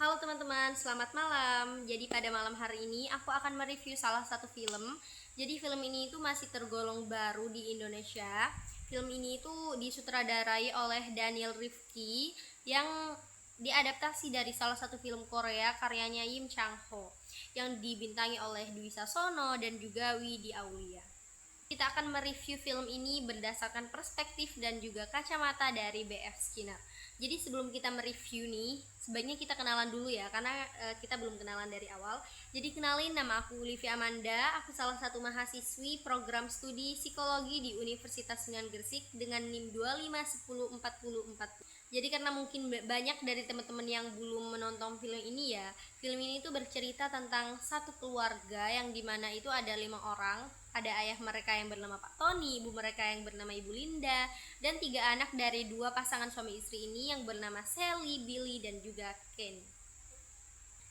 Halo teman-teman, selamat malam. Jadi pada malam hari ini aku akan mereview salah satu film. Jadi film ini itu masih tergolong baru di Indonesia. Film ini itu disutradarai oleh Daniel Rifki yang diadaptasi dari salah satu film Korea karyanya Im Chang Ho yang dibintangi oleh Dwi Sasono dan juga Widi Aulia. Kita akan mereview film ini berdasarkan perspektif dan juga kacamata dari BF Skinner. Jadi sebelum kita mereview nih, sebaiknya kita kenalan dulu ya, karena kita belum kenalan dari awal. Jadi kenalin, nama aku Livia Amanda, aku salah satu mahasiswi program studi psikologi di Universitas Sunan Gresik dengan NIM 25104040. Jadi karena mungkin banyak dari teman-teman yang belum menonton film ini ya, film ini tuh bercerita tentang satu keluarga yang dimana itu ada 5 orang. Ada ayah mereka yang bernama Pak Tony, ibu mereka yang bernama Ibu Linda, dan 3 anak dari 2 pasangan suami istri ini yang bernama Sally, Billy, dan juga Ken.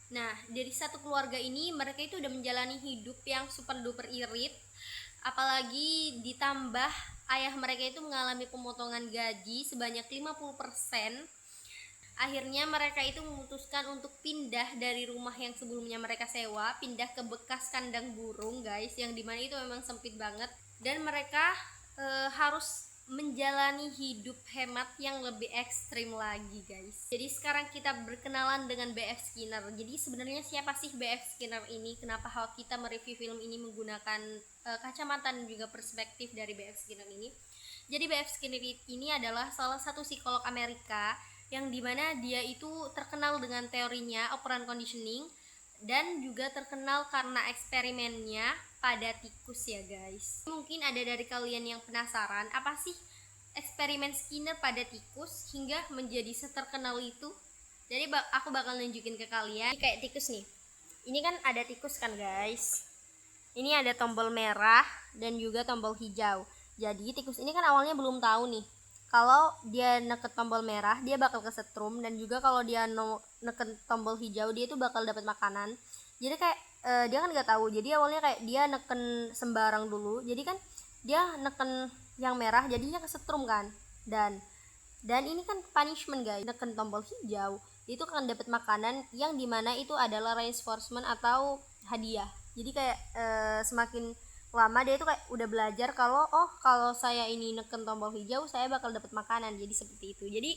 Nah, dari satu keluarga ini mereka itu udah menjalani hidup yang super duper irit, apalagi ditambah ayah mereka itu mengalami pemotongan gaji sebanyak 50%. Akhirnya mereka itu memutuskan untuk pindah dari rumah yang sebelumnya mereka sewa, pindah ke bekas kandang burung guys, yang dimana itu memang sempit banget. Dan mereka harus menjalani hidup hemat yang lebih ekstrim lagi guys. Jadi sekarang kita berkenalan dengan BF Skinner. Jadi sebenarnya siapa sih BF Skinner ini? Kenapa kita mereview film ini menggunakan kacamata dan juga perspektif dari BF Skinner ini? Jadi BF Skinner ini adalah salah satu psikolog Amerika yang dimana dia itu terkenal dengan teorinya operant conditioning dan juga terkenal karena eksperimennya pada tikus ya guys. Mungkin ada dari kalian yang penasaran apa sih eksperimen Skinner pada tikus hingga menjadi seterkenal itu. Jadi aku bakal nunjukin ke kalian. Ini kayak tikus nih, ini kan ada tikus kan guys, ini ada tombol merah dan juga tombol hijau. Jadi tikus ini kan awalnya belum tahu nih kalau dia neken tombol merah dia bakal kesetrum, dan juga kalau dia neken tombol hijau dia itu bakal dapat makanan. Jadi kayak dia kan nggak tahu, jadi awalnya kayak dia neken sembarang dulu, jadi kan dia neken yang merah jadinya kesetrum kan, dan ini kan punishment guys. Neken tombol hijau itu akan dapat makanan yang dimana itu adalah reinforcement atau hadiah. Jadi kayak semakin lama dia itu kayak udah belajar kalau saya ini neken tombol hijau saya bakal dapat makanan, jadi seperti itu. Jadi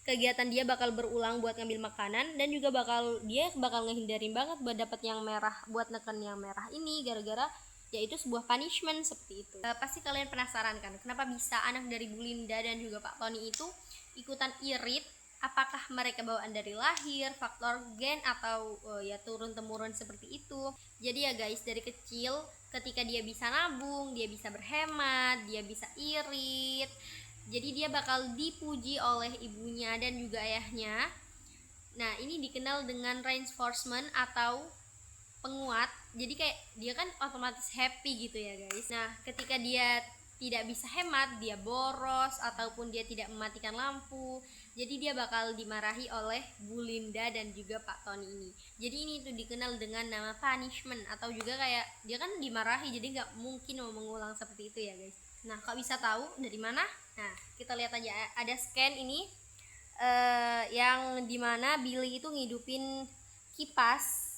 kegiatan dia bakal berulang buat ngambil makanan, dan juga dia bakal ngehindarin banget buat dapat yang merah, buat neken yang merah ini gara-gara yaitu sebuah punishment seperti itu. Pasti kalian penasaran kan kenapa bisa anak dari Bu Linda dan juga Pak Tony itu ikutan irit? Apakah mereka bawaan dari lahir, faktor gen, atau ya turun temurun seperti itu? Jadi ya guys, dari kecil ketika dia bisa nabung, dia bisa berhemat, dia bisa irit, jadi dia bakal dipuji oleh ibunya dan juga ayahnya. Nah, ini dikenal dengan reinforcement atau penguat. Jadi kayak dia kan otomatis happy gitu ya guys. Nah, ketika dia tidak bisa hemat, dia boros ataupun dia tidak mematikan lampu, jadi dia bakal dimarahi oleh Bu Linda dan juga Pak Tony ini. Jadi ini tuh dikenal dengan nama punishment, atau juga kayak dia kan dimarahi jadi nggak mungkin mau mengulang seperti itu ya guys. Nah, kok bisa tahu dari mana? Nah, kita lihat aja, ada scan ini yang dimana Billy itu ngidupin kipas.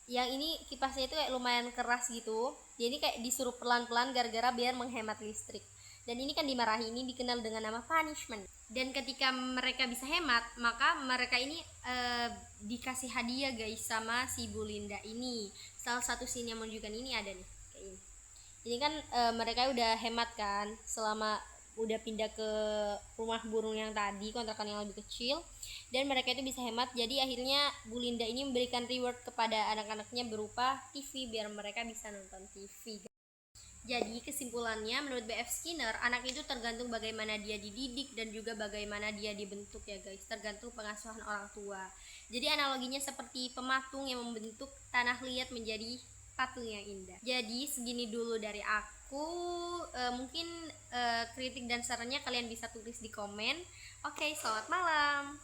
Yang ini kipasnya itu kayak lumayan keras gitu, jadi kayak disuruh pelan-pelan gara-gara biar menghemat listrik. Dan ini kan dimarahi, ini dikenal dengan nama punishment. Dan ketika mereka bisa hemat, maka mereka ini dikasih hadiah guys sama si Bu Linda ini. Salah satu scene yang menunjukkan ini ada nih kayak ini. Ini kan mereka udah hemat kan selama udah pindah ke rumah burung yang tadi, kontrakan yang lebih kecil, dan mereka itu bisa hemat. Jadi akhirnya Bu Linda ini memberikan reward kepada anak-anaknya berupa TV biar mereka bisa nonton TV. Jadi kesimpulannya menurut BF Skinner, anak itu tergantung bagaimana dia dididik dan juga bagaimana dia dibentuk ya guys, tergantung pengasuhan orang tua. Jadi analoginya seperti pematung yang membentuk tanah liat menjadi patung yang indah. Jadi segini dulu dari aku. Mungkin kritik dan sarannya kalian bisa tulis di komen. Oke, selamat malam.